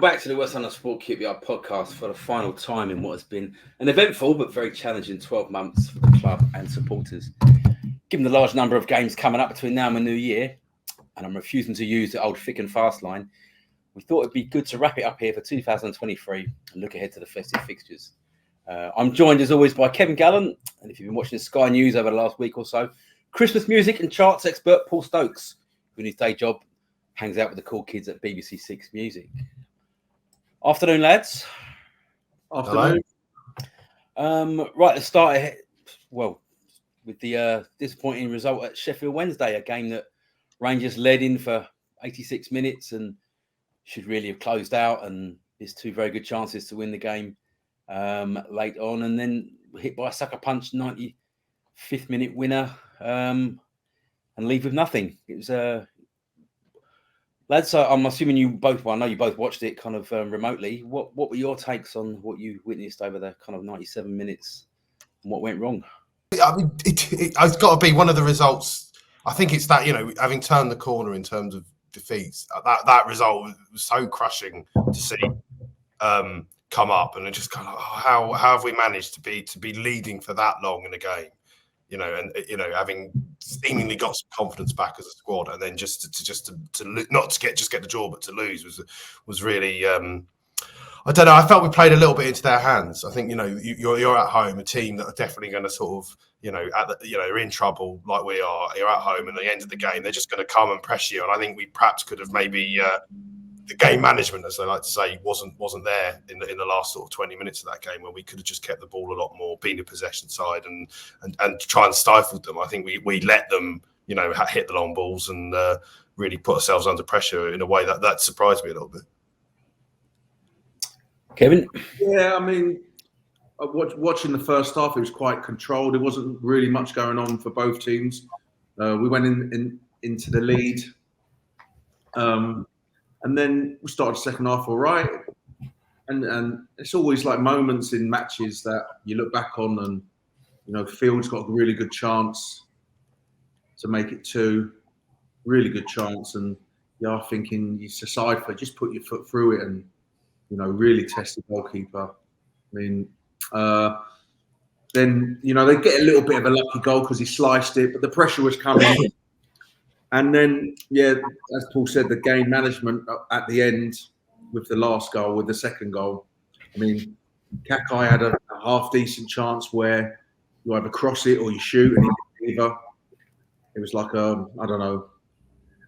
back to the West London Sport QPR podcast for the final time in what has been an eventful but very challenging 12 months for the club and supporters. Given the large number of games coming up between now and the new year, and I'm refusing to use the old thick and fast line, we thought it'd be good to wrap it up here for 2023 and look ahead to the festive fixtures. I'm joined as always by Kevin Gallen, and if you've been watching Sky News over the last week or so, Christmas music and charts expert Paul Stokes, who in his day job hangs out with the cool kids at BBC Six Music. Afternoon, lads. Afternoon. Right, let's start ahead, with the disappointing result at Sheffield Wednesday, a game that Rangers led in for 86 minutes and should really have closed out, and there's two very good chances to win the game late on, and then hit by a sucker punch 95th minute winner and leave with nothing. It was lads, I'm assuming you both, I know you both watched it kind of remotely. What were your takes on what you witnessed over the kind of 97 minutes and what went wrong? I mean, it's got to be one of the results. I think it's that, having turned the corner in terms of defeats, that result was so crushing to see come up, and it just kind of, how have we managed to be leading for that long in a game, having seemingly got some confidence back as a squad, and then just to not to get the draw, but to lose was really. I don't know. I felt we played a little bit into their hands. I think you're at home, a team that are definitely going to sort of are in trouble like we are. You're at home, and at the end of the game, they're just going to come and press you. And I think we perhaps could have maybe the game management, as they like to say, wasn't there in the last sort of 20 minutes of that game, where we could have just kept the ball a lot more, been a possession side, and try and stifle them. I think we let them hit the long balls and really put ourselves under pressure in a way that surprised me a little bit. Kevin? Yeah, I mean, watching the first half, it was quite controlled. There wasn't really much going on for both teams. We went into the lead, and then we started the second half all right. And it's always like moments in matches that you look back on, and Field's got a really good chance to make it 2, really good chance, and you are thinking you decide for just put your foot through it and really test the goalkeeper. I mean, then they get a little bit of a lucky goal because he sliced it, but the pressure was coming. And then, as Paul said, the game management at the end with the last goal, with the second goal. I mean, Kakai had a half decent chance where you either cross it or you shoot, and he didn't either. It was like I don't know.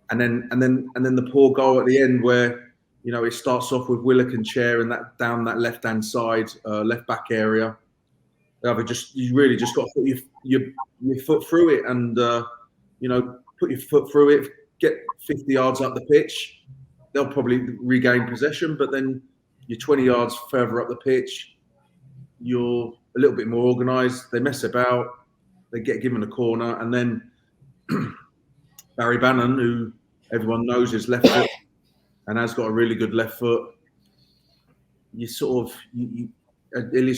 And then the poor goal at the end where it starts off with Willock and Chair and that down that left-hand side, left back area. You really just got to put your foot through it, and put your foot through it. Get 50 yards up the pitch, they'll probably regain possession. But then you're 20 yards further up the pitch, you're a little bit more organised. They mess about, they get given a corner, and then Barry Bannon, who everyone knows is left foot and has got a really good left foot, Illy's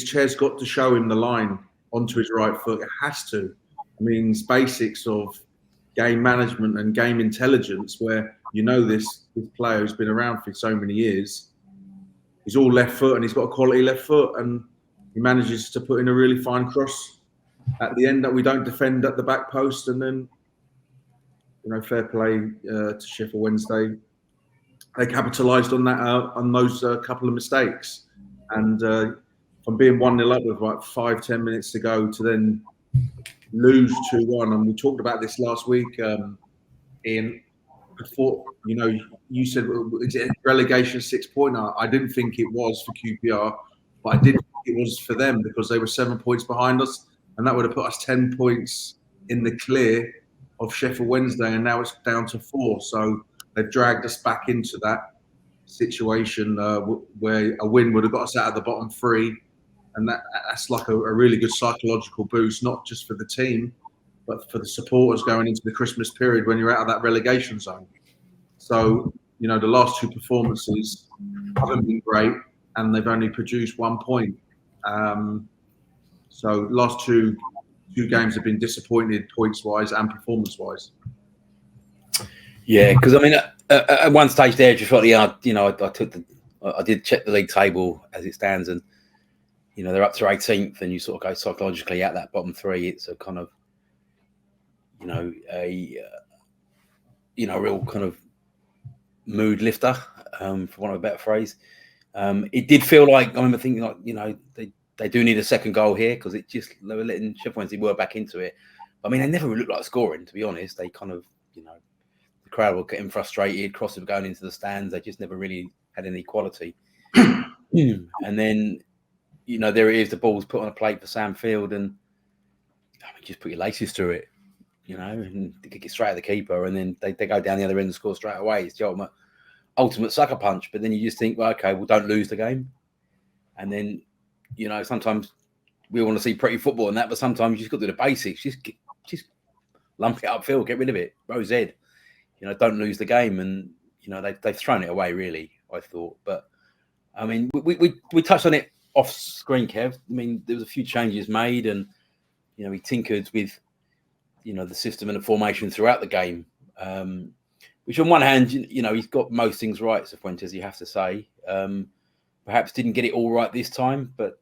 Chair's got to show him the line onto his right foot. It has to. I mean, it's basics of game management and game intelligence, where this player who's been around for so many years, he's all left foot and he's got a quality left foot, and he manages to put in a really fine cross at the end that we don't defend at the back post. And then, fair play to Sheffield Wednesday. They capitalised on that, on those couple of mistakes, and from being 1-0 up with like 5-10 minutes to go to then lose 2-1. And we talked about this last week, Ian. Before you said, is it a relegation 6-pointer? I didn't think it was for QPR, but I did think it was for them because they were 7 points behind us, and that would have put us 10 points in the clear of Sheffield Wednesday, and now it's down to 4. So they've dragged us back into that situation where a win would have got us out of the bottom 3. And that's like a really good psychological boost, not just for the team, but for the supporters going into the Christmas period when you're out of that relegation zone. So, the last 2 performances haven't been great, and they've only produced 1 point. So last two games have been disappointed points-wise and performance-wise. Yeah, because I mean, at one stage there, just like I took the I did check the league table as it stands, and they're up to 18th, and you sort of go psychologically at that bottom three. It's a kind of a real kind of mood lifter, for want of a better phrase. It did feel like, I remember thinking, like, they do need a second goal here, because they were letting Sheffield Wednesday were back into it. I mean, they never looked like scoring, to be honest. They kind of, the crowd were getting frustrated, crosses were going into the stands. They just never really had any quality. And then, there it is, the ball's put on a plate for Sam Field, and just put your laces through it, and kick it straight at the keeper, and then they go down the other end and score straight away. It's the ultimate sucker punch. But then you just think, well, okay, well, don't lose the game. And then, sometimes we want to see pretty football and that, but sometimes you just got to do the basics. Just lump it upfield, get rid of it, Rose Ed. Don't lose the game. And they've thrown it away, really, I thought. But I mean, we touched on it off screen, Kev. I mean, there was a few changes made, and he tinkered with the system and the formation throughout the game. Which on one hand, he's got most things right, Cifuentes, you have to say. Perhaps didn't get it all right this time, but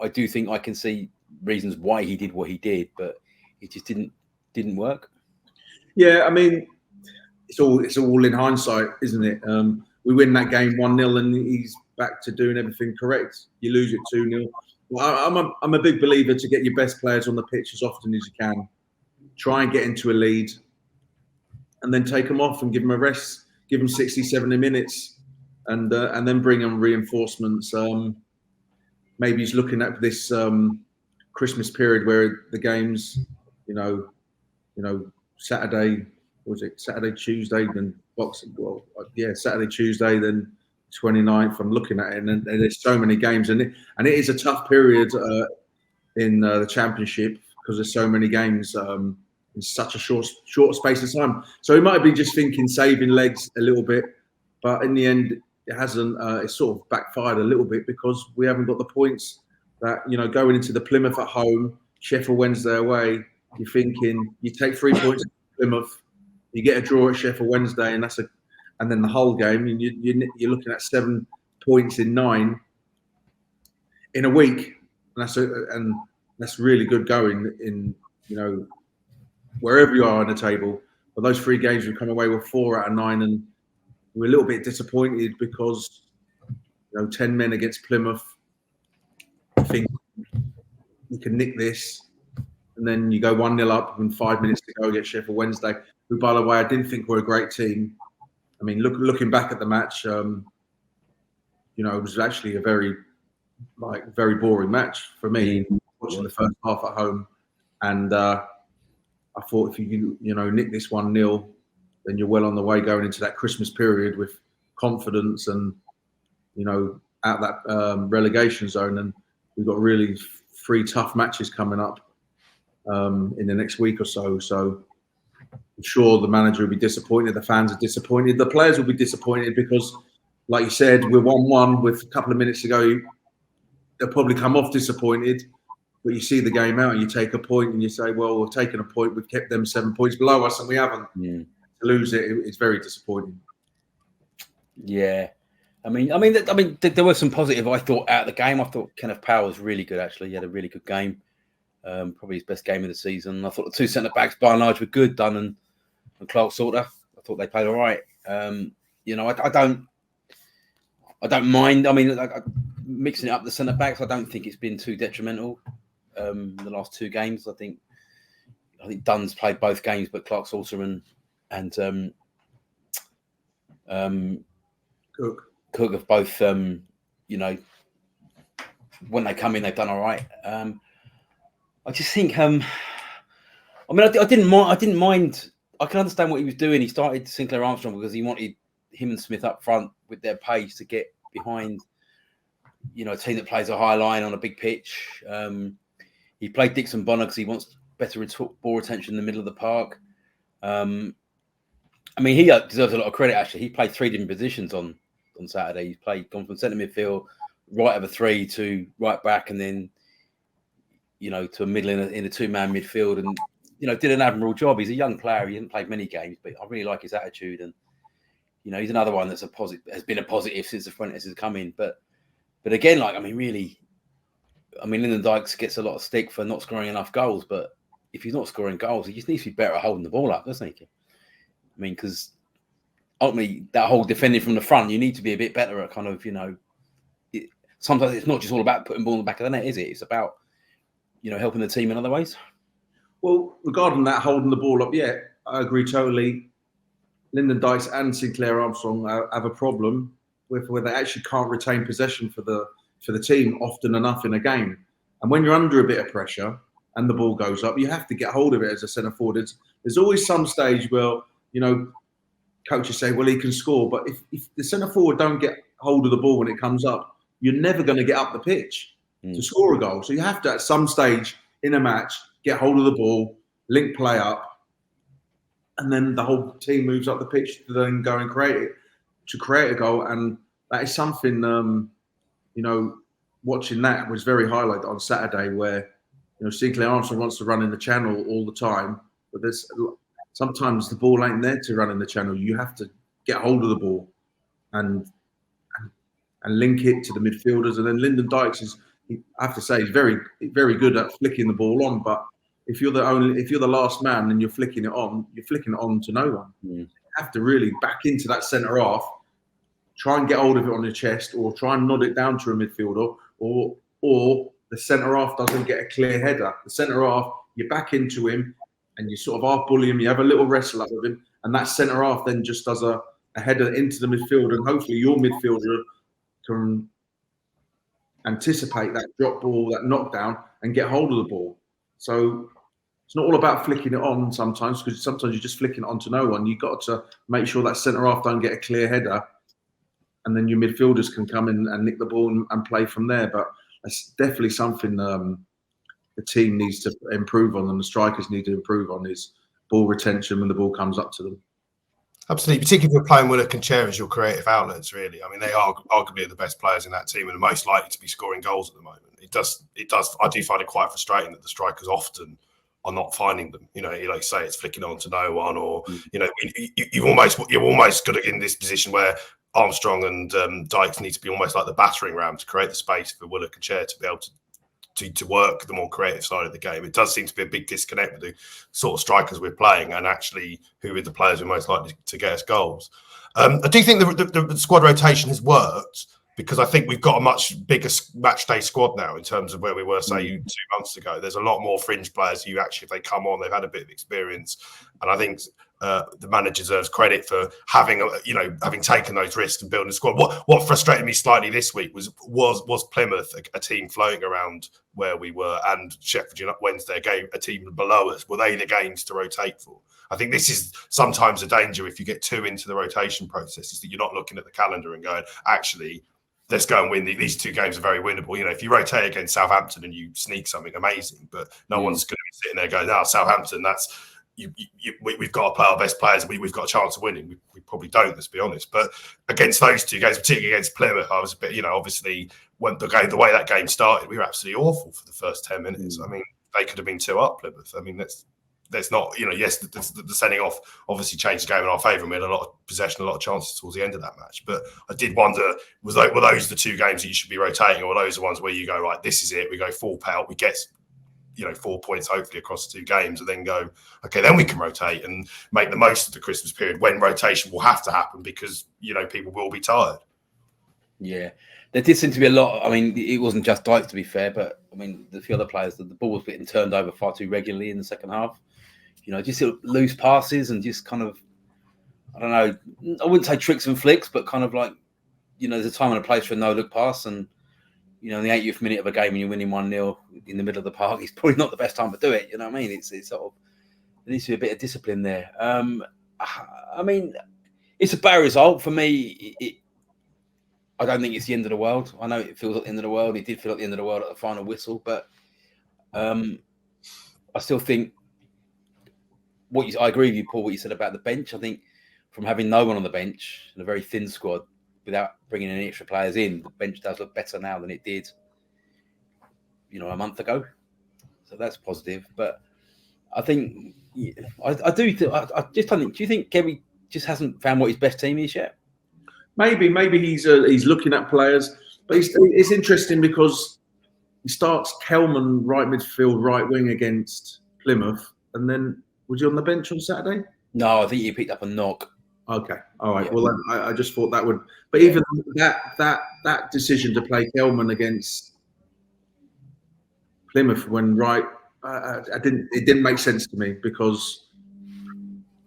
I do think I can see reasons why he did what he did, but it just didn't work. Yeah, I mean, it's all in hindsight, isn't it? We win that game 1-0, and he's back to doing everything correct. You lose it 2-0. Well, I'm a big believer to get your best players on the pitch as often as you can. Try and get into a lead, and then take them off and give them a rest. Give them 60, 70 minutes, and then bring on reinforcements. Maybe he's looking at this Christmas period where the games, Saturday, was it Saturday, Tuesday, then boxing? Well, yeah, Saturday, Tuesday, then 29th. I'm looking at it, and there's so many games, and it is a tough period in the Championship, because there's so many games in such a short space of time. So he might be just thinking saving legs a little bit, but in the end, it hasn't. It's sort of backfired a little bit, because we haven't got the points that, going into the Plymouth at home, Sheffield Wednesday away. You're thinking you take 3 points at Plymouth, you get a draw at Sheffield Wednesday, and then the whole game, and you're looking at 7 points in 9 in a week, and that's really good going in wherever you are on the table. But those 3 games, we've come away with 4 out of 9, and we're a little bit disappointed because 10 men against Plymouth. I think you can nick this, and then you go 1-0 up with 5 minutes to go against Sheffield Wednesday, who, by the way, I didn't think were a great team. I mean, looking back at the match, it was actually a very boring match for me, watching the first half at home. And I thought, if you nick this 1-0, then you're well on the way going into that Christmas period with confidence and out that relegation zone. And we've got really 3 tough matches coming up in the next week or so. So I'm sure the manager will be disappointed. The fans are disappointed. The players will be disappointed because, like you said, we're 1-1 with a couple of minutes to go. They'll probably come off disappointed. But you see the game out and you take a point and you say, well, we've taken a point. We've kept them 7 points below us and we haven't. Yeah. To lose it's very disappointing. Yeah. I mean, there was some positive, I thought, out of the game. I thought Kenneth Powell was really good, actually. He had a really good game. Probably his best game of the season. I thought the 2 centre-backs, by and large, were good, Dunn and Clark Salter. I thought they played all right. I don't mind. I mean, mixing it up the centre-backs, I don't think it's been too detrimental. The last 2 games, I think Dunn's played both games, but Clark Salter and Cook have both, when they come in, they've done all right. I just think, I didn't mind. I can understand what he was doing. He started Sinclair Armstrong because he wanted him and Smith up front with their pace to get behind, a team that plays a high line on a big pitch. He played Dixon Bonner because he wants better ball retention in the middle of the park. He deserves a lot of credit, actually. He played 3 different positions on Saturday. He's gone from centre midfield, right over 3 to right back, and then, to a middle in a 2-man midfield, and, did an admirable job. He's a young player. He hasn't played many games, but I really like his attitude. And, You know, he's another one that's has been a positive since Cifuentes has come in. But again, like, I mean, really, I mean, Lyndon Dykes gets a lot of stick for not scoring enough goals. But if he's not scoring goals, he just needs to be better at holding the ball up, doesn't he? I mean, because ultimately, that whole defending from the front, you need to be a bit better at kind of, you know, sometimes it's not just all about putting the ball in the back of the net, is it? It's about, you know, helping the team in other ways. Well, regarding that holding the ball up, yeah, I agree totally. Lyndon Dykes and Sinclair Armstrong have a problem where they actually can't retain possession for the team often enough in a game. And when you're under a bit of pressure and the ball goes up, you have to get hold of it as a centre forward. There's always some stage where, you know, coaches say, well, he can score. But if the centre forward don't get hold of the ball when it comes up, you're never going to get up the pitch to score a goal. So you have to, at some stage in a match, get hold of the ball, link play up, and then the whole team moves up the pitch to then go and create a goal. And that is something, you know, watching that was very highlighted on Saturday, where, you know, Sinclair Armstrong wants to run in the channel all the time, but there's sometimes the ball ain't there to run in the channel. You have to get hold of the ball and link it to the midfielders. And then Lyndon Dykes is, I have to say, he's very, very good at flicking the ball on, but if you're the last man and you're flicking it on to no one. You have to really back into that centre half, try and get hold of it on your chest, or try and nod it down to a midfielder, or the centre half doesn't get a clear header. The centre half, you back into him and you sort of half bully him, you have a little wrestle up with him, and that centre half then just does a header into the midfielder, and hopefully your midfielder can anticipate that drop ball, that knockdown, and get hold of the ball. So it's not all about flicking it on sometimes, because sometimes you're just flicking it onto no one. You've got to make sure that centre half don't get a clear header, and then your midfielders can come in and nick the ball and play from there. But that's definitely something the team needs to improve on, and the strikers need to improve on, is ball retention when the ball comes up to them. Absolutely, particularly if you're playing Willock and Chair as your creative outlets, really. I mean, they are arguably the best players in that team and the most likely to be scoring goals at the moment. It does. I do find it quite frustrating that the strikers often are not finding them. You know, like you say, it's flicking on to no one, or, you know, you're almost got in this position where Armstrong and Dykes need to be almost like the battering ram to create the space for Willock and Chair to be able to work the more creative side of the game. It does seem to be a big disconnect with the sort of strikers we're playing and actually who are the players who are most likely to get us goals. I do think the squad rotation has worked, because I think we've got a much bigger match day squad now in terms of where we were, say, 2 months ago. There's a lot more fringe players who actually, if they come on, they've had a bit of experience. And I think the manager deserves credit for having taken those risks and building a squad. What frustrated me slightly this week was Plymouth, a team floating around where we were, and Sheffield Wednesday, a team below us. Were they the games to rotate for? I think this is sometimes a danger if you get too into the rotation process, is that you're not looking at the calendar and going, actually, let's go and win. These 2 games are very winnable. You know, if you rotate against Southampton and you sneak something, amazing, but no one's going to be sitting there going, "No, Southampton, that's we've got to play our best players. We've got a chance of winning." We probably don't, let's be honest. But against those 2 games, particularly against Plymouth, I was a bit, you know, obviously when the way that game started, we were absolutely awful for the first 10 minutes. I mean, they could have been 2 up, Plymouth. I mean, there's not, you know, yes, the sending off obviously changed the game in our favour, and we had a lot of possession, a lot of chances towards the end of that match. But I did wonder, were those the 2 games that you should be rotating, or were those the ones where you go, right, this is it, we go full pelt, we get, you know, 4 points hopefully across the 2 games, and then go, okay, then we can rotate and make the most of the Christmas period when rotation will have to happen, because, you know, people will be tired. Yeah, there did seem to be a lot. I mean, it wasn't just Dykes, to be fair, but I mean, the few other players, the ball was getting turned over far too regularly in the second half. You know, just loose passes and just kind of, I don't know, I wouldn't say tricks and flicks, but kind of like, you know, there's a time and a place for a no-look pass. And, you know, in the 80th minute of a game when you're winning 1-0 in the middle of the park, it's probably not the best time to do it. You know what I mean? It's sort of, there needs to be a bit of discipline there. I mean, it's a bad result. For me, I don't think it's the end of the world. I know it feels like the end of the world. It did feel like the end of the world at the final whistle, but I still think, I agree with you, Paul, what you said about the bench. I think from having no one on the bench and a very thin squad without bringing any extra players in, the bench does look better now than it did, you know, a month ago. So that's positive. But I think, I just don't think, do you think Kevin just hasn't found what his best team is yet. Maybe he's looking at players, but it's interesting because he starts Kelman right midfield, right wing against Plymouth, and then was he on the bench on Saturday? No, I think he picked up a knock. Okay, all right. Yeah. Well, I just thought that would, but even that decision to play Kelman against Plymouth when it didn't make sense to me because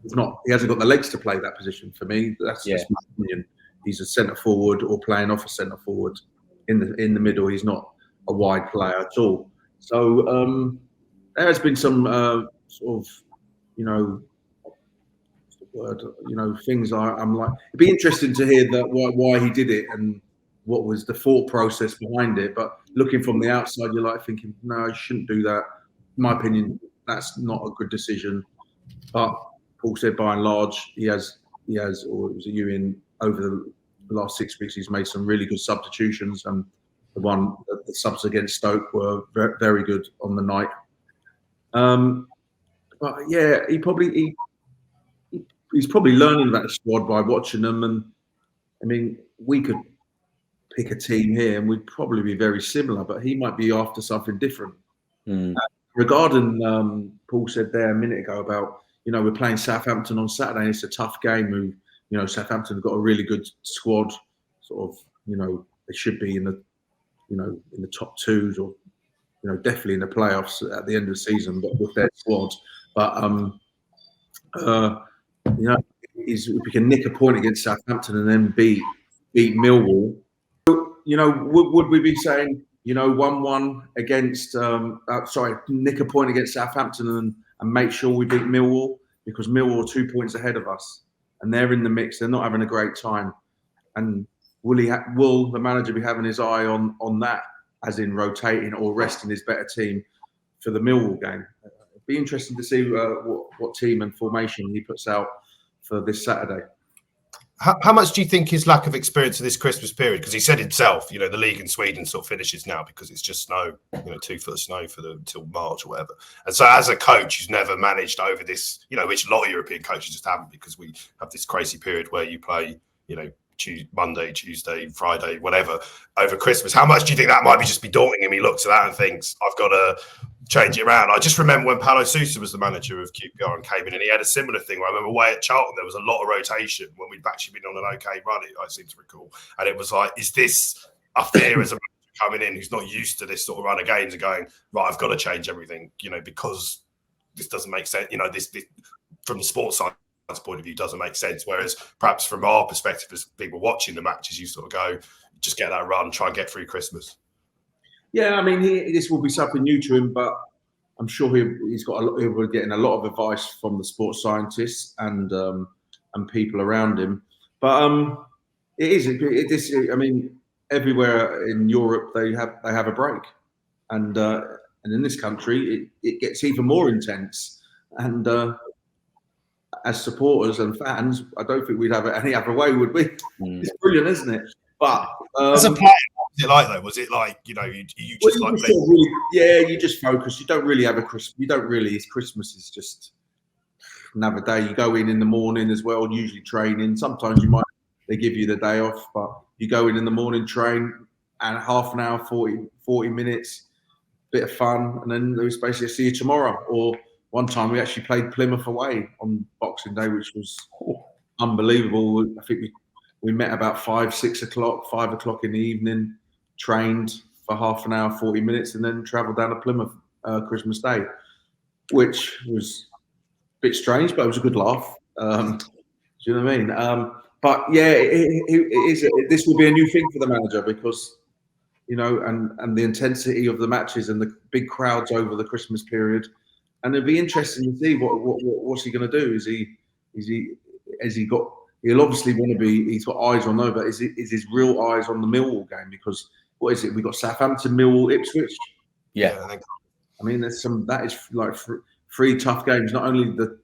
he hasn't got the legs to play that position for me. That's just my opinion. He's a centre forward or playing off a centre forward in the middle. He's not a wide player at all. So there has been some sort of, things I'm like, it'd be interesting to hear that why he did it and what was the thought process behind it. But looking from the outside, you're like thinking, no, you shouldn't do that. In my opinion, that's not a good decision. But Paul said by and large, he has, or was it you in over the last 6 weeks, he's made some really good substitutions, and the subs against Stoke were very, very good on the night. But yeah, he's probably learning about the squad by watching them. And I mean, we could pick a team here and we'd probably be very similar, but he might be after something different. Regarding Paul said there a minute ago about, we're playing Southampton on Saturday and it's a tough game. Southampton have got a really good squad, sort of, they should be in the top twos or, definitely in the playoffs at the end of the season, but with their squad. But, if we can nick a point against Southampton and then beat Millwall, would we be saying, 1-1 against, nick a point against Southampton and make sure we beat Millwall, because Millwall are 2 points ahead of us and they're in the mix. They're not having a great time. And will the manager be having his eye on that, as in rotating or resting his better team for the Millwall game? It'd be interesting to see what team and formation he puts out for this Saturday. How much do you think his lack of experience of this Christmas period? Because he said himself, the league in Sweden sort of finishes now because it's just snow, 2 foot of snow till March or whatever. And so as a coach, he's never managed over this, which a lot of European coaches just haven't, because we have this crazy period where you play, Monday, Tuesday, Friday, whatever, over Christmas. How much do you think that might just be daunting him? He looks at that and thinks, I've got to change it around. I just remember when Paulo Sousa was the manager of QPR and came in, and he had a similar thing. I remember away at Charlton, there was a lot of rotation when we'd actually been on an okay run, I seem to recall. And it was like, is this a fear as a manager coming in who's not used to this sort of run of games and going, right, I've got to change everything, because this doesn't make sense. This from the sports side point of view doesn't make sense. Whereas perhaps from our perspective as people watching the matches, you sort of go, just get that run, try and get through Christmas. Yeah, I mean, this will be something new to him, but I'm sure he'll be getting a lot of advice from the sports scientists and people around him. But I mean, everywhere in Europe they have a break, and in this country it gets even more intense. And as supporters and fans, I don't think we'd have it any other way, would we? It's brilliant, isn't it? But as a player, was it like though? Was it like you just like you just focus. You don't really have a Christmas. Christmas is just another day. You go in the morning as well, usually training. Sometimes they give you the day off, but you go in the morning, train, and half an hour, 40 minutes, bit of fun, and then there's basically see you tomorrow. Or one time we actually played Plymouth away on Boxing Day, which was unbelievable. I think we met about 5 o'clock in the evening, trained for half an hour, 40 minutes, and then travelled down to Plymouth Christmas Day, which was a bit strange, but it was a good laugh. Do you know what I mean? But yeah, this will be a new thing for the manager because, and the intensity of the matches and the big crowds over the Christmas period. And it'd be interesting to see what's he going to do. He'll obviously want to be. He's got eyes on though, but is his real eyes on the Millwall game? Because what is it? We got Southampton, Millwall, Ipswich. Yeah, I mean, there's some. That is like three tough games. Not only the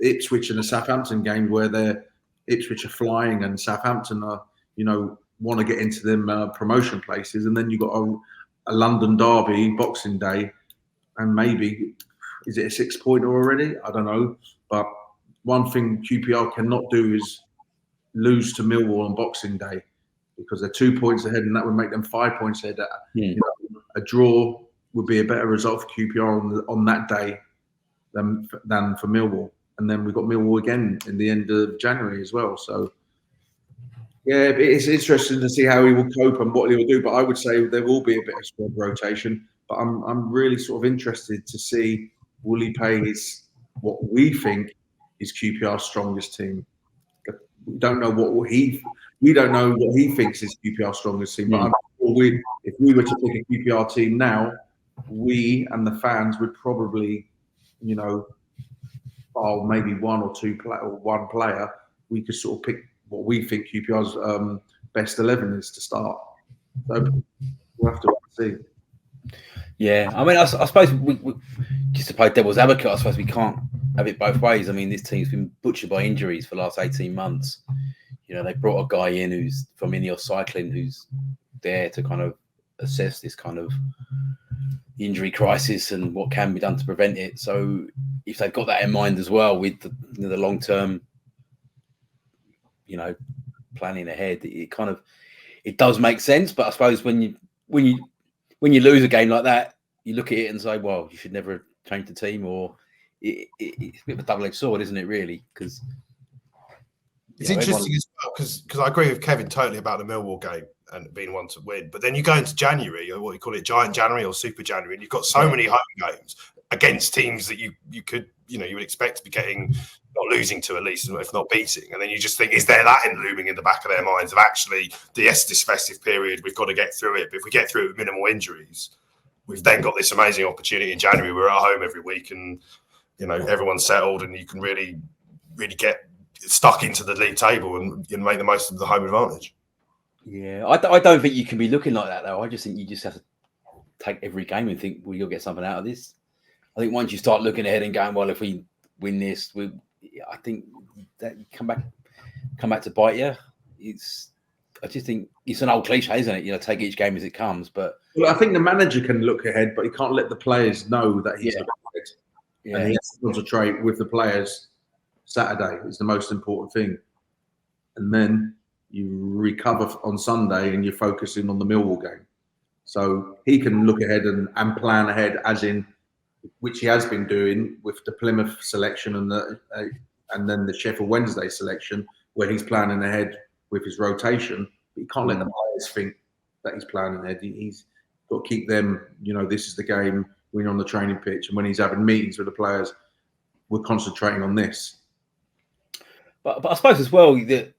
Ipswich and the Southampton game where Ipswich are flying and Southampton are want to get into them promotion places, and then you got a London derby, Boxing Day, and maybe. Is it a 6-pointer already? I don't know. But one thing QPR cannot do is lose to Millwall on Boxing Day, because they're 2 points ahead, and that would make them 5 points ahead. You know, a draw would be a better result for QPR on that day than for Millwall. And then we've got Millwall again in the end of January as well. So, yeah, it's interesting to see how he will cope and what he will do. But I would say there will be a bit of squad rotation. But I'm really sort of interested to see, will he play what we think is QPR's strongest team. We don't know we don't know what he thinks is QPR's strongest team. But if we were to pick a QPR team now, we and the fans would probably, you know, maybe one player. We could sort of pick what we think QPR's best 11 is to start. So we'll have to see. Yeah, I mean, I suppose we just to play devil's advocate, I suppose we can't have it both ways. I mean, this team's been butchered by injuries for the last 18 months. You know, they brought a guy in who's from Ineos Cycling, who's there to kind of assess this kind of injury crisis and what can be done to prevent it. So if they've got that in mind as well with the long term, you know, planning ahead, it does make sense. But I suppose when you lose a game like that, you look at it and say, well, you should never change the team, or it's a bit of a double-edged sword, isn't it, really? Because it's interesting as well, because I agree with Kevin totally about the Millwall game and being one to win. But then you go into January, or what you call it, Giant January or Super January, and you've got so many home games against teams that you would expect to be getting, not losing to at least, if not beating. And then you just think, is there that looming in the back of their minds of actually, yes, this festive period, we've got to get through it. But if we get through it with minimal injuries, we've then got this amazing opportunity in January. We're at home every week, and you know everyone's settled, and you can really, really get stuck into the league table and make the most of the home advantage. Yeah, I don't think you can be looking like that, though. I just think you just have to take every game and think, well, you'll get something out of this. I think once you start looking ahead and going, well, if we win this, I think that come back to bite you. I just think it's an old cliche, isn't it? You know, take each game as it comes. But I think the manager can look ahead, but he can't let the players know that he's looking ahead. Yeah. And he has to concentrate with the players. Saturday is the most important thing, and then you recover on Sunday and you're focusing on the Millwall game. So he can look ahead and plan ahead, as in, which he has been doing with the Plymouth selection and then the Sheffield Wednesday selection, where he's planning ahead with his rotation. But he can't let the players think that he's planning ahead. He's got to keep them, you know, this is the game, we're on the training pitch. And when he's having meetings with the players, we're concentrating on this. But I suppose as well that,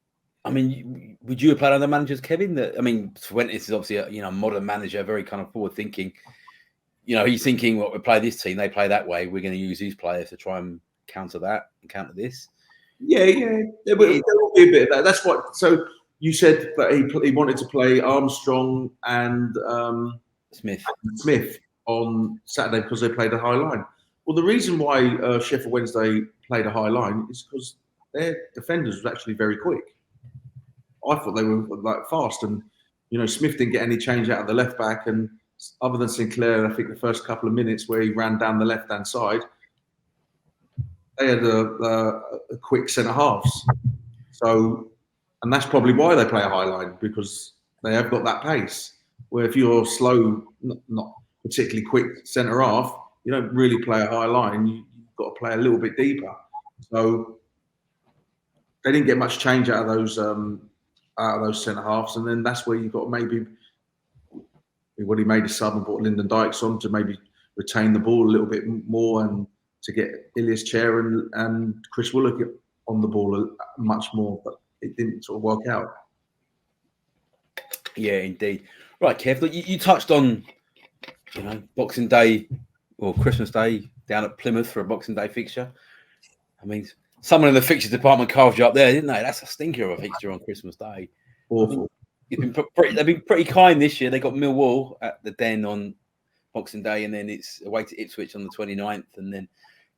I mean, would you have played under managers, Kevin? That, I mean, Cifuentes is obviously a modern manager, very kind of forward thinking. You know, he's thinking, well, we play this team, they play that way. We're going to use these players to try and counter that and counter this. Yeah. There will be a bit of that. That's what. So you said that he wanted to play Armstrong and Smith on Saturday because they played a high line. Well, the reason why Sheffield Wednesday played a high line is because their defenders was actually very quick. I thought they were like fast, and you know Smith didn't get any change out of the left back, and other than Sinclair, I think the first couple of minutes where he ran down the left hand side, they had a quick centre halves. So, and that's probably why they play a high line, because they have got that pace. Where if you're slow, not particularly quick centre half, you don't really play a high line. You've got to play a little bit deeper. So they didn't get much change out of those centre halves, and then that's where you've got maybe when he made a sub and brought Lyndon Dykes on to maybe retain the ball a little bit more and to get Ilias Chair and Chris Willock on the ball much more, but it didn't sort of work out. Yeah, indeed. Right, Kev, look, you touched on, you know, Boxing Day or Christmas Day down at Plymouth for a Boxing Day fixture. I mean, someone in the fixture department carved you up there, didn't they? That's a stinker of a fixture on Christmas Day. Awful. They've been pretty kind this year. They got Millwall at the Den on Boxing Day, and then it's away to Ipswich on the 29th, and then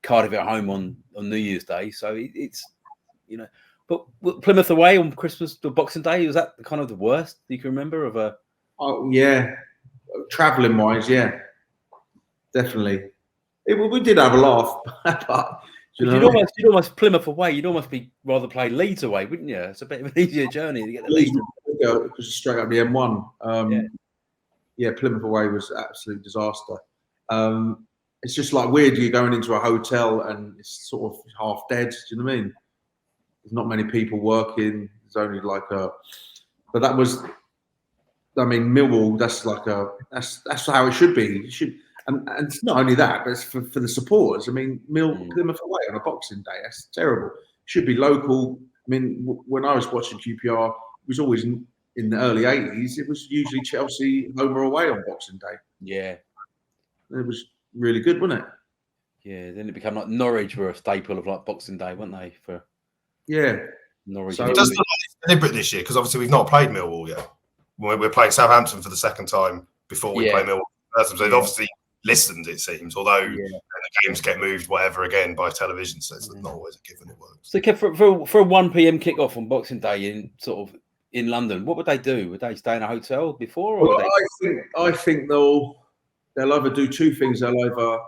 Cardiff at home on New Year's Day. So it's, you know, but Plymouth away on Christmas or Boxing Day, was that kind of the worst you can remember of a? Oh yeah, travelling wise, yeah, definitely. We did have a laugh, but Do you know You'd almost Plymouth away. You'd almost be rather play Leeds away, wouldn't you? It's a bit of an easier journey to get the Leeds. Because it's straight up the M1. Yeah, Plymouth away was an absolute disaster. It's just like weird. You're going into a hotel and it's sort of half dead. Do you know what I mean? There's not many people working. There's only like a. But that was. I mean, Millwall. That's like a. That's how it should be. You should. And it's not only that, but it's for the supporters. I mean, Plymouth away on a Boxing Day. That's terrible. It should be local. I mean, when I was watching QPR, it was always in the early 80s. It was usually Chelsea home or away on Boxing Day. Yeah. It was really good, wasn't it? Yeah. Then it became like Norwich were a staple of like Boxing Day, weren't they? For Norwich. So it does look like it's deliberate this year because obviously we've not played Millwall yet. We're playing Southampton for the second time before we play Millwall. So they've obviously listened, it seems, although the games get moved, whatever, again by television, so it's not always a given it works. So for a 1 p.m. kickoff on Boxing Day in London, what would they do? Would they stay in a hotel before? Or I think they'll either do two things. They'll either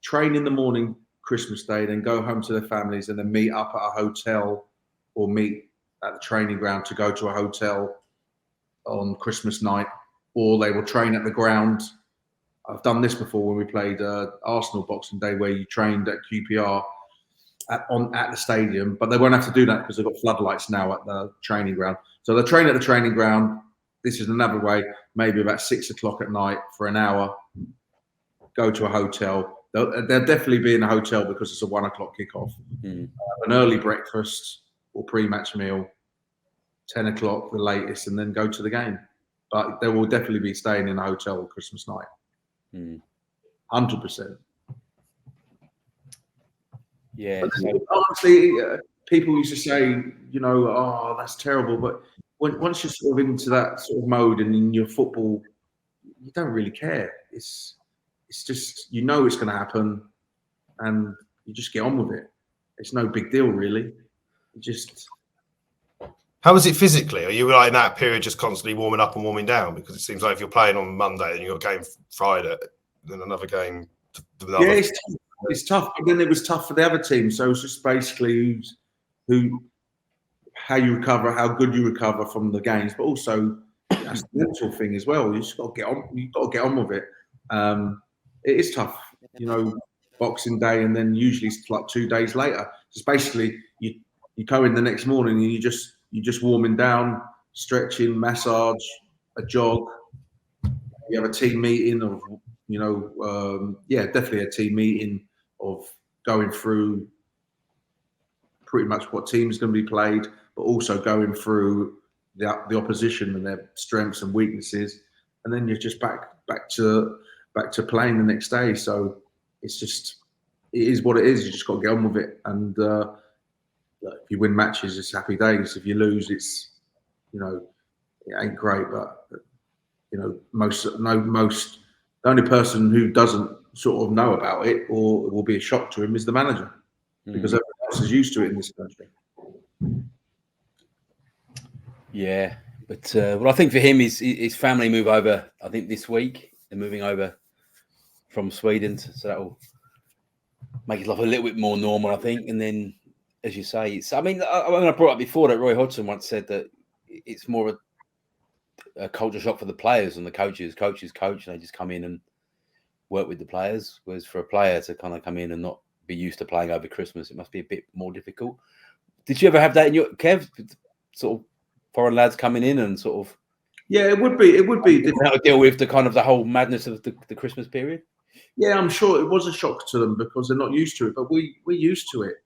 train in the morning Christmas Day, then go home to their families, and then meet up at a hotel or meet at the training ground to go to a hotel on Christmas night, or they will train at the ground. I've done this before when we played Arsenal Boxing Day, where you trained at QPR at the stadium, but they won't have to do that because they've got floodlights now at the training ground. So they'll train at the training ground. This is another way, maybe about 6 o'clock at night for an hour, go to a hotel. They'll definitely be in a hotel because it's a 1 o'clock kickoff. An early breakfast or pre-match meal, 10 o'clock the latest, and then go to the game. But they will definitely be staying in a hotel on Christmas night. 100%. Yeah. Honestly, people used to say, oh, that's terrible. But once you're sort of into that sort of mode and in your football, you don't really care. It's just, it's going to happen and you just get on with it. It's no big deal, really. How is it physically? Are you like in that period just constantly warming up and warming down? Because it seems like if you're playing on Monday and you've got a game Friday, then another game. Yeah, it's tough. But then it was tough for the other team. So it's just basically how you recover, how good you recover from the games, but also that's the mental thing as well. You just got to get on. You've got to get on with it. It is tough, Boxing Day, and then usually it's like 2 days later. It's basically you go in the next morning and you're just warming down, stretching, massage, a jog. You have a team meeting of, definitely a team meeting of going through pretty much what team is going to be played, but also going through the opposition and their strengths and weaknesses, and then you're just back to playing the next day. So it is what it is. You just got to get on with it. And if you win matches, it's happy days. If you lose, it's it ain't great. But the only person who doesn't sort of know about it or it will be a shock to him is the manager, because everyone else is used to it in this country. Yeah, but I think for him, his family move over. I think this week they're moving over from Sweden, so that will make his life a little bit more normal, I think. And then, as you say, I brought up before that Roy Hodgson once said that it's more a culture shock for the players and the coaches. Coaches coach, and they just come in and work with the players. Whereas for a player to kind of come in and not be used to playing over Christmas, it must be a bit more difficult. Did you ever have that in your Kev? Sort of foreign lads coming in and sort of. Yeah, it would be difficult to deal with the whole madness of the Christmas period. Yeah, I'm sure it was a shock to them because they're not used to it, but we're used to it.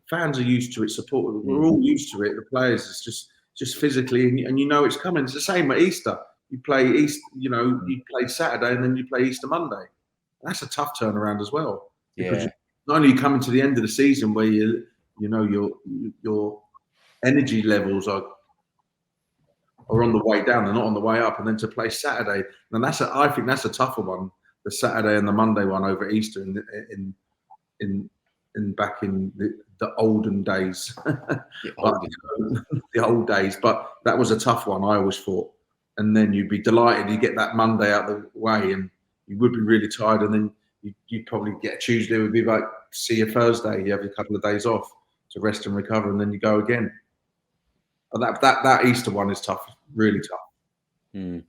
Fans are used to it. Support, we're all used to it. The players, it's just physically, and it's coming. It's the same at Easter. You play Easter, you play Saturday and then you play Easter Monday. That's a tough turnaround as well. Because not only are you coming to the end of the season where your energy levels are on the way down, they're not on the way up, and then to play Saturday, and I think that's a tougher one. The Saturday and the Monday one over Easter in back in the olden days, the old days. But that was a tough one, I always thought. And then you'd be delighted you get that Monday out of the way, and you would be really tired, and then you'd probably get a Tuesday would be like see you Thursday. You have a couple of days off to rest and recover, and then you go again. But that Easter one is tough, really tough.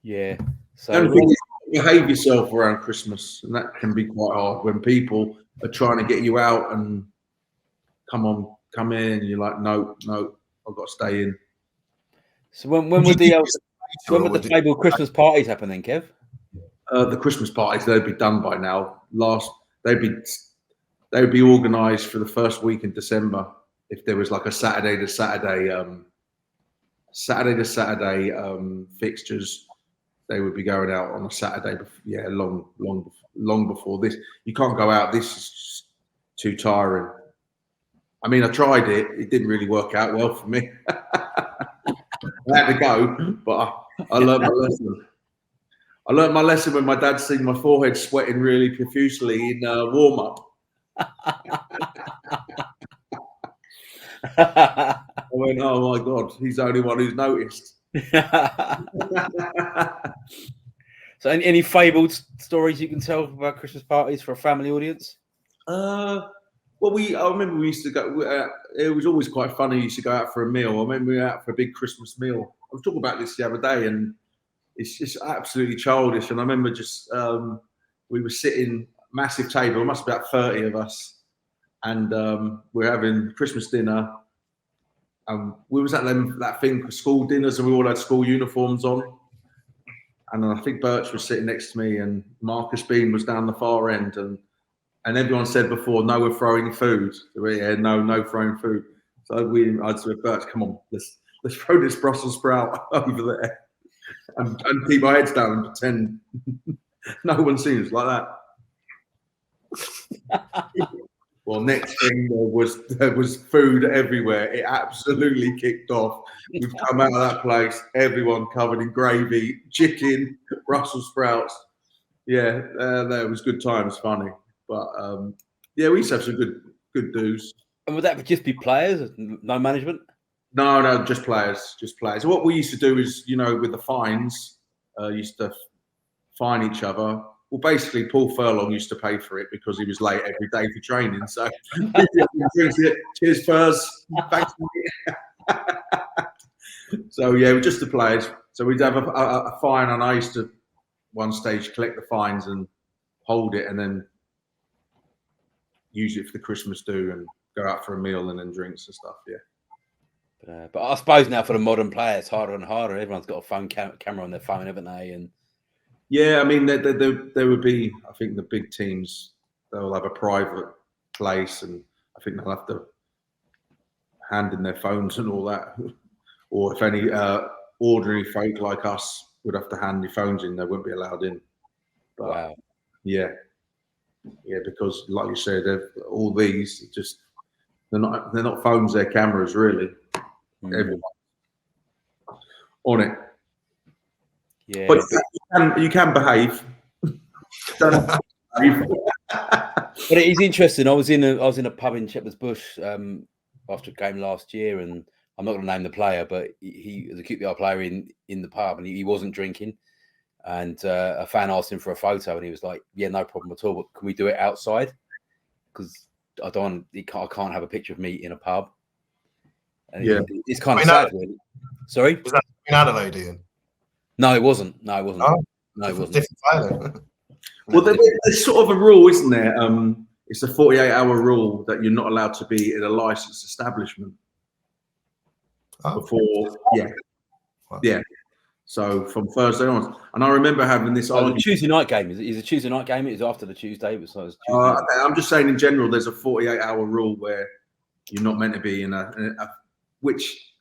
Yeah. So the only thing is, behave yourself around Christmas, and that can be quite hard when people are trying to get you out and come in, and you're like, no, I've got to stay in. So when would the table Christmas parties happen then, Kev? The Christmas parties, they'd be done by now. They'd be organised for the first week in December. If there was like a Saturday to Saturday fixtures, they would be going out on a Saturday. Yeah, long before this. You can't go out. This is just too tiring. I mean, I tried it. It didn't really work out well for me. I had to go, but I learned my lesson. I learned my lesson when my dad seen my forehead sweating really profusely in warm up. I went, oh my God, he's the only one who's noticed. So any fabled stories you can tell about Christmas parties for a family audience? Well, I remember we used to go. It was always quite funny. We used to go out for a meal. I remember we were out for a big Christmas meal. I was talking about this the other day, and it's just absolutely childish. And I remember just we were sitting, massive table, must be about 30 of us, and we're having Christmas dinner. We was at that thing for school dinners, and we all had school uniforms on. And I think Birch was sitting next to me, and Marcus Bean was down the far end, and everyone said before, no, we're throwing food. Yeah, no throwing food. So I'd say, Birch, come on, let's throw this Brussels sprout over there, and keep our heads down and pretend no one sees like that. Well, next thing there was food everywhere. It absolutely kicked off. We've come out of that place, everyone covered in gravy, chicken, Brussels sprouts. Yeah, there was good times, funny. But yeah, we used to have some good dues. And would that just be players, no management? No, just players, What we used to do is, with the fines, used to fine each other. Well, basically, Paul Furlong used to pay for it because he was late every day for training. So, cheers, Furs. Thanks. So, yeah, just the players. So we'd have a fine, and I used to, one stage, collect the fines and hold it, and then use it for the Christmas do and go out for a meal and then drinks and stuff. Yeah. But I suppose now for the modern player, it's harder and harder. Everyone's got a phone camera on their phone, haven't they? And yeah, I mean, there would be, I think the big teams, they'll have a private place, and I think they'll have to hand in their phones and all that. Or if any ordinary folk like us would have to hand their phones in, they wouldn't be allowed in. But, wow. Yeah, because like you said, all these they're not phones, they're cameras, really. Everyone on it. Yeah, but you can behave. But it is interesting. I was in a pub in Shepherd's Bush after a game last year, and I'm not going to name the player, but he was a QPR player in the pub, and he wasn't drinking. And a fan asked him for a photo, and he was like, "Yeah, no problem at all. But can we do it outside? Because I can't have a picture of me in a pub." And yeah, it's kind of sad, really. Sorry, was that in Adelaide, Ian? No, it wasn't. No, it wasn't. Oh, no, it wasn't. Different player. Well, there's sort of a rule, isn't there? It's a 48-hour rule that you're not allowed to be in a licensed establishment before. Yeah. So from Thursday on, and I remember having this argument. Tuesday night game. Is it a Tuesday night game? It was after the Tuesday. It was Tuesday. I'm just saying in general, there's a 48-hour rule where you're not meant to be in a which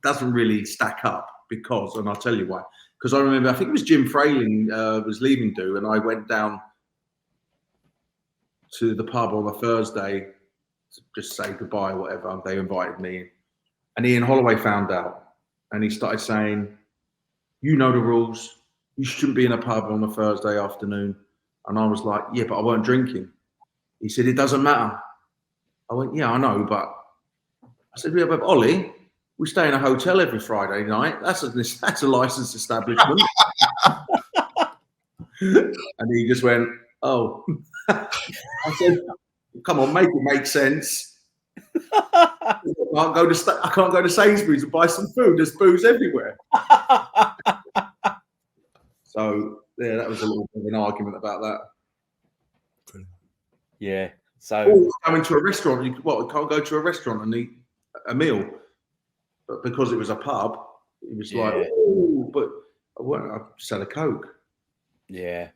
doesn't really stack up because, and I'll tell you why. Because I remember, I think it was Jim Frayling was leaving Do, and I went down to the pub on a Thursday to just say goodbye or whatever. They invited me, and Ian Holloway found out, and he started saying, "You know the rules. You shouldn't be in a pub on a Thursday afternoon." And I was like, "Yeah, but I weren't drinking." He said, "It doesn't matter." I went, "Yeah, I know, but..." I said, "Yeah, but Ollie, we stay in a hotel every Friday night. That's a licensed establishment." And he just went, Oh, I said, come on, make it make sense. I can't go to Sainsbury's and buy some food. There's booze everywhere. So yeah, that was a little bit of an argument about that. Yeah. So going to a restaurant, you can't go to a restaurant and eat a meal, but because it was a pub, it was like, oh, but I just had a Coke. Yeah,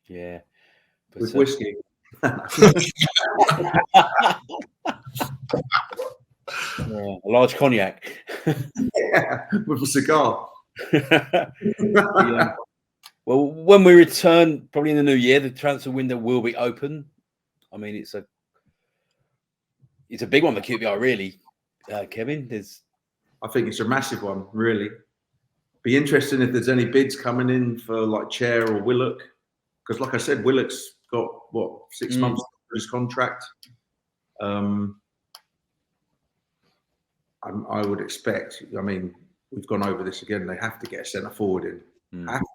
yeah. But, with whiskey. A large cognac. Yeah, with a cigar. Yeah. Well, when we return, probably in the new year, the transfer window will be open. I mean, it's a big one for QPR, really, Kevin. I think it's a massive one, really. Be interesting if there's any bids coming in for like Chair or Willock, because, like I said, Willock's got 6 months for his contract. I would expect. I mean, we've gone over this again. They have to get a centre forward in, have to,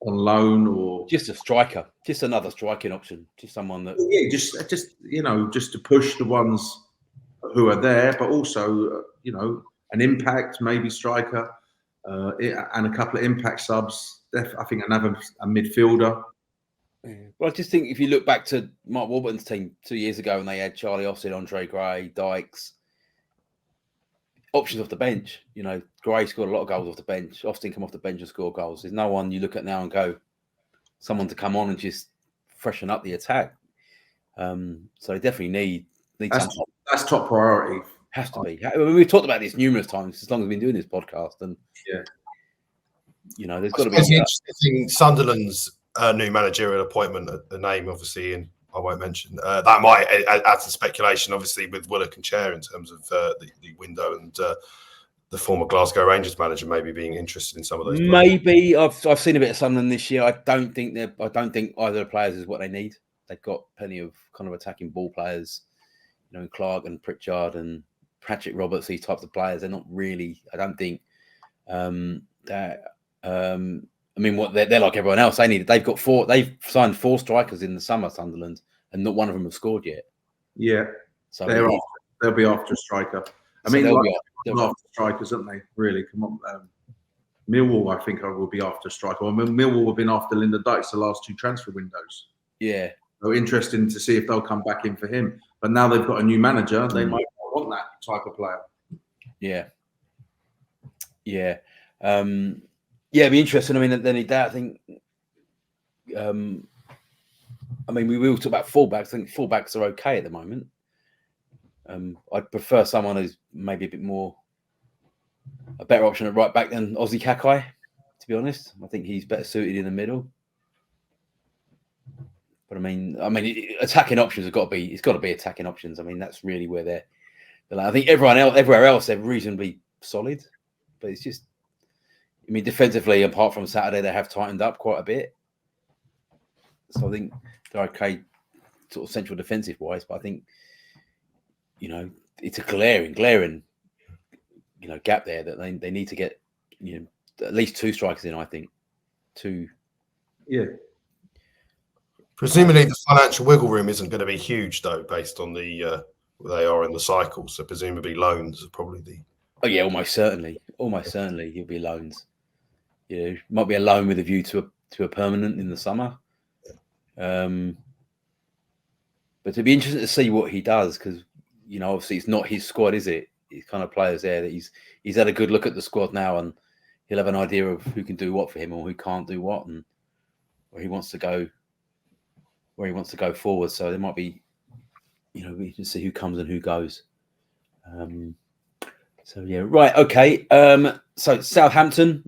on loan or just a striker, just another striking option, just someone that just to push the ones who are there, but also an impact maybe striker and a couple of impact subs. I think another a midfielder. Well, I just think if you look back to Mark Warburton's team 2 years ago, and they had Charlie Austin, Andre Gray, Dykes. Options off the bench, Gray scored a lot of goals off the bench. Austin come off the bench and score goals. There's no one you look at now and go, someone to come on and just freshen up the attack. So they definitely need that's top priority. Has to be. I mean, we've talked about this numerous times as long as we've been doing this podcast, and there's got to be. It's interesting. Sunderland's new managerial appointment, the name obviously, and I won't mention that might add to speculation, obviously, with Willock and Chair in terms of the window and the former Glasgow Rangers manager maybe being interested in some of those players. Maybe I've seen a bit of Sunderland this year. I don't think either of the players is what they need. They've got plenty of kind of attacking ball players, Clark and Pritchard and Patrick Roberts, these types of players. They're not really. I don't think that. I mean, they're like everyone else. They've signed 4 strikers in the summer, Sunderland, and not one of them have scored yet. Yeah, so they'll be after a striker. They'll be after strikers, aren't they? Really, come on. Millwall, I think, will be after a striker. Millwall have been after Linda Dykes the last 2 transfer windows. Yeah, so interesting to see if they'll come back in for him. But now they've got a new manager, they might want that type of player. Yeah. Yeah, it'd be interesting. I mean, at the end of the day, I think. We will talk about fullbacks. I think fullbacks are okay at the moment. I'd prefer someone who's maybe a better option at right back than Ozzy Kakai. To be honest, I think he's better suited in the middle. But I mean, attacking options have got to be. It's got to be attacking options. I mean, that's really where they're like, I think everywhere else, they're reasonably solid, but it's just. I mean, defensively, apart from Saturday, they have tightened up quite a bit. So I think they're okay, sort of central defensive wise. But I think, it's a glaring, gap there that they need to get, at least 2 strikers in. I think 2. Yeah. Presumably, the financial wiggle room isn't going to be huge, though, based on the where they are in the cycle. So presumably, loans are probably the. Oh yeah, almost certainly. He'll be loans. Might be a loan with a view to a permanent in the summer. But it'd be interesting to see what he does because obviously it's not his squad, is it? He's kind of players there that he's had a good look at the squad now, and he'll have an idea of who can do what for him or who can't do what, and where he wants to go forward. So there might be, we can see who comes and who goes. So yeah, right, okay. So Southampton,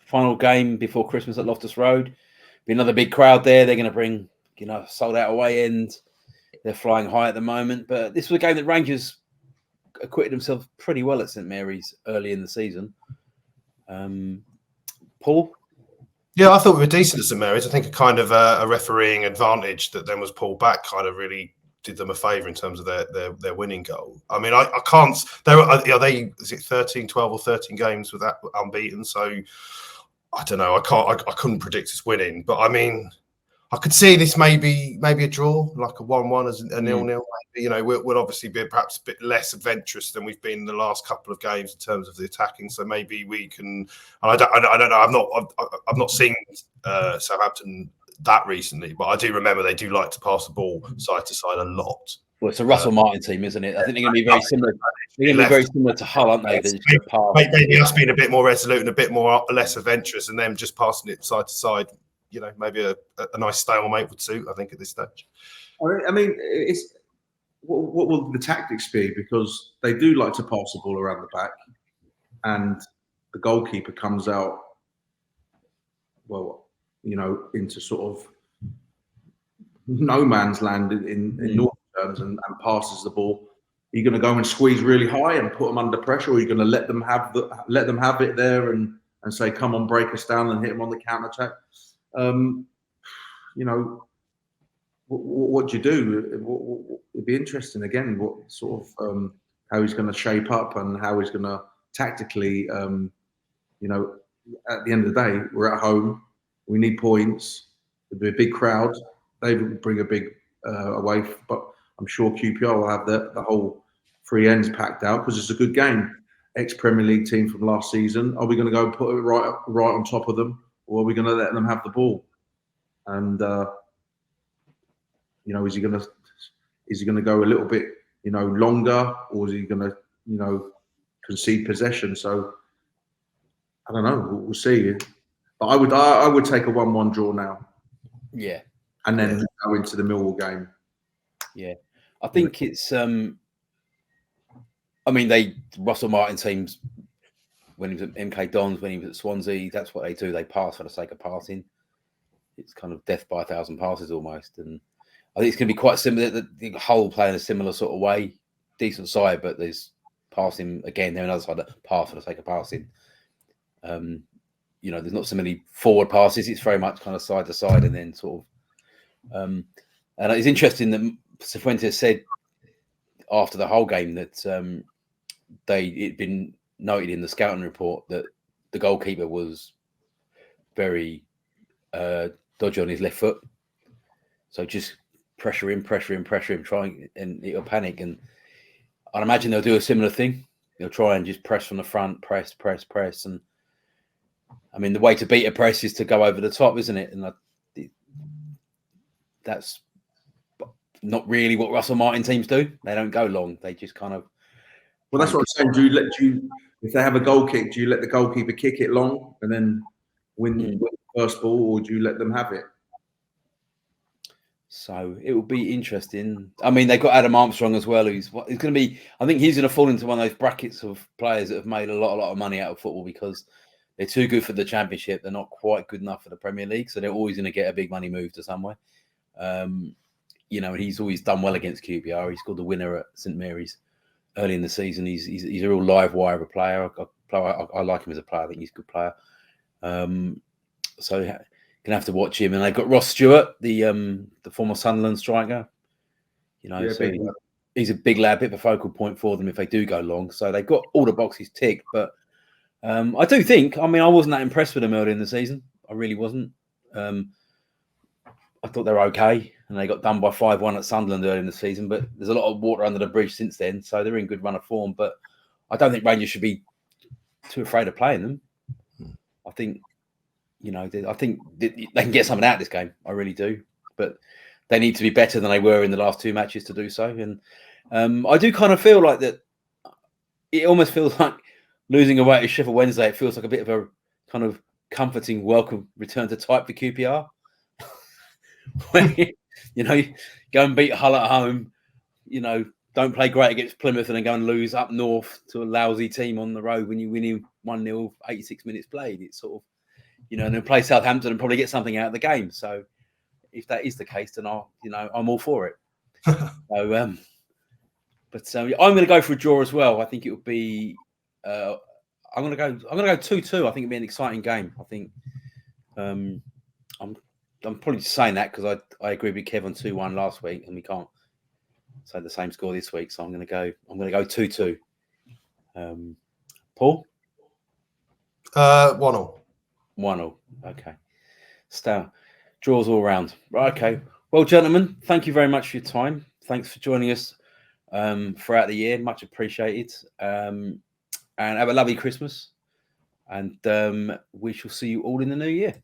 final game before Christmas at Loftus Road. Be another big crowd there. They're going to bring, sold out away end. They're flying high at the moment. But this was a game that Rangers acquitted themselves pretty well at St Mary's early in the season. Paul? Yeah, I thought we were decent at St Mary's. I think a kind of a refereeing advantage that then was pulled back kind of really did them a favour in terms of their winning goal. I mean, I can't. Are they? Is it 13, 12 or 13 games with that unbeaten? So I don't know. I couldn't predict us winning, but I mean, I could see this maybe a draw, like a 1-1 as a 0-0. Maybe, you know, we'll obviously be perhaps a bit less adventurous than we've been in the last couple of games in terms of the attacking. So maybe we can. I don't know. I've not seen Southampton that recently, but I do remember they do like to pass the ball side to side a lot. Well, it's a Russell Martin team, isn't it? I think they're going to be very similar. They're going to be very similar to Hull, aren't they? Maybe us being a bit more resolute and a bit more less adventurous, and them just passing it side to side. You know, maybe a nice stalemate would suit. I think at this stage. I mean, it's what will the tactics be? Because they do like to pass the ball around the back, and the goalkeeper comes out, well, you know, into sort of no man's land in normal terms, and passes the ball. Are you going to go and squeeze really high and put them under pressure, or are you going to let them have it there and say, "Come on, break us down," and hit them on the counter attack? You know, what do you do? It'd be interesting again. What sort of how he's going to shape up and how he's going to tactically. You know, at the end of the day, we're at home. We need points. There'll be a big crowd. They will bring a big away, but I'm sure QPR will have the whole three ends packed out because it's a good game. Ex-Premier League team from last season. Are we going to go put it right on top of them, or are we going to let them have the ball? And you know, is he going to go a little bit, you know, longer, or is he going to, you know, concede possession? So I don't know. We'll see. But I would take a 1-1 draw now. Yeah. And then go into the Millwall game. Yeah. I think it's I mean, Russell Martin teams, when he was at MK Dons, when he was at Swansea, that's what they do. They pass for the sake of passing. It's kind of death by 1,000 passes almost. And I think it's going to be quite similar. The Hull play in a similar sort of way. Decent side, but there's passing again. They're another side that pass for the sake of passing. You know, there's not so many forward passes. It's very much kind of side to side, and then sort of. And it's interesting that Cifuentes said after the whole game that it'd been noted in the scouting report that the goalkeeper was very dodgy on his left foot. So just pressure him, trying, and it'll panic. And I'd imagine they'll do a similar thing. They'll try and just press from the front, press. And I mean, the way to beat a press is to go over the top, isn't it? And that's not really what Russell Martin teams do. They don't go long. They just kind of. Well, that's what I'm saying. If they have a goal kick, do you let the goalkeeper kick it long and then win the first ball, or do you let them have it? So it will be interesting. I mean, they've got Adam Armstrong as well, who's going to be. I think he's going to fall into one of those brackets of players that have made a lot of money out of football because they're too good for the Championship. They're not quite good enough for the Premier League, so they're always going to get a big money move to somewhere. You know, he's always done well against QPR. He scored the winner at St Mary's early in the season. He's a real live wire of a player. I like him as a player. I think he's a good player. So you're gonna have to watch him. And they've got Ross Stewart, the former Sunderland striker. You know, so he's a big lad, bit of a focal point for them if they do go long. So they've got all the boxes ticked. But I do think. I mean, I wasn't that impressed with them early in the season. I really wasn't. I thought they were okay, and they got done by 5-1 at Sunderland early in the season. But there's a lot of water under the bridge since then, so they're in good run of form. But I don't think Rangers should be too afraid of playing them. I think, you know, I think they can get something out of this game. I really do. But they need to be better than they were in the last two matches to do so. And I do kind of feel like that. It almost feels like losing away to Sheffield Wednesday. It feels like a bit of a kind of comforting welcome return to type for QPR. When, you know, go and beat Hull at home, you know, don't play great against Plymouth and then go and lose up north to a lousy team on the road when you're winning 1-0, 86 minutes played. It's sort of, you know, and then play Southampton and probably get something out of the game. So if that is the case, then I'm all for it. I'm going to go for a draw as well. I think it would be. I'm going to go 2-2. I think it'd be an exciting game. I think. I'm probably just saying that because I agree with Kev on 2-1 last week, and we can't say the same score this week. So I'm going to go 2-2. Paul? 1-0. 1-0. Okay. So Draws all round. Right, okay. Well, gentlemen, thank you very much for your time. Thanks for joining us throughout the year. Much appreciated. And have a lovely Christmas. And we shall see you all in the new year.